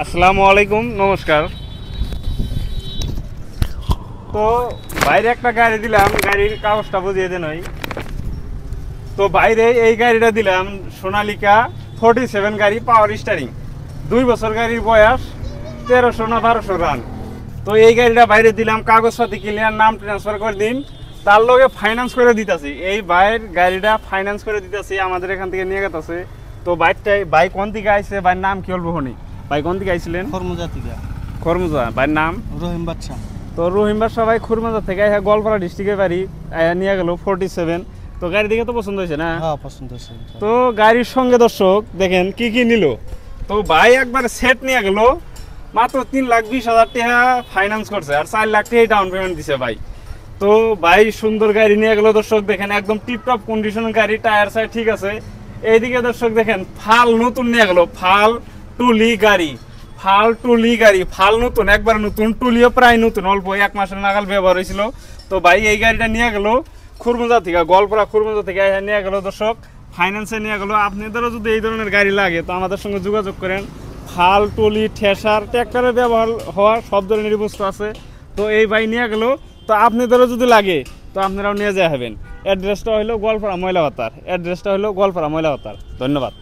আসসালামু আলাইকুম, নমস্কার। তো বাইরে একটা গাড়ি দিলাম, গাড়ির কাগজটা বুঝিয়ে দেন। তো বাইরে এই গাড়িটা দিলাম সোনালিকা 47 গাড়ি, পাওয়ার স্টারিং, 2 বছর গাড়ির বয়স, 1300 না 1200 রান। তো এই গাড়িটা বাইরে দিলাম, কাগজপাতি ক্লিয়ার, নাম ট্রান্সফার করে দিন, তার লগে ফাইন্যান্স করে দিতেছি। এই বাইরের গাড়িটা ফাইন্যান্স করে দিতেছি, আমাদের এখান থেকে নিয়ে গেছে। তো বাইক কোন দিকে আইছে, বাইর নাম কি বলবো হনি? ভাই কোন দিকে আইছিলেন? খরমুজা থেকে। খরমুজা, ভাইয়ের নাম রহিম বাদশা। তো রহিম বাদশা ভাই খরমুজা থেকে গোয়ালপাড়া ডিস্ট্রিক্টের বাড়ি, নিয়ে গেল 47। তো গাড়ি দেখে তো পছন্দ হয়েছে না? হ্যাঁ, পছন্দ হয়েছে। তো গাড়ির সঙ্গে দর্শক দেখেন কি কি নিল। তো ভাই একবার সেট নিয়ে গেল, মাত্র 3,20,000 টাকা ফাইন্যান্স করছে, আর 4 লাখ টাকা ডাউন পেমেন্ট দিছে ভাই। তো ভাই সুন্দর গাড়ি নিয়ে গেল দর্শক, দেখেন একদম টিপটপ কন্ডিশনের গাড়ি, টায়ার সাইড ঠিক আছে। এইদিকে দর্শক দেখেন ফাল নতুন নিয়ে গেল, ফাল টুলি গাড়ি, ফাল নতুন, একবার নতুন, টুলিও প্রায় নতুন, অল্প 1 মাসের নাগাল ব্যবহার হয়েছিল। তো ভাই এই গাড়িটা নিয়ে গেল খুরমুজা থেকে, গোয়ালপাড়া খুরমুজা থেকে নিয়ে গেল দর্শক, ফাইন্যান্সে নিয়ে গেল। আপনাদেরও যদি এই ধরনের গাড়ি লাগে তো আমাদের সঙ্গে যোগাযোগ করেন। ফাল টুলি ঠেসার ট্র্যাক্টরের ব্যবহার হওয়া সব ধরনের বস্তু আছে। তো এই ভাই নিয়ে গেল, তো আপনাদেরও যদি লাগে তো আপনারাও নিয়ে যাবেন। অ্যাড্রেসটা হলো গোয়ালপাড়া ময়লা ভাতার, ধন্যবাদ।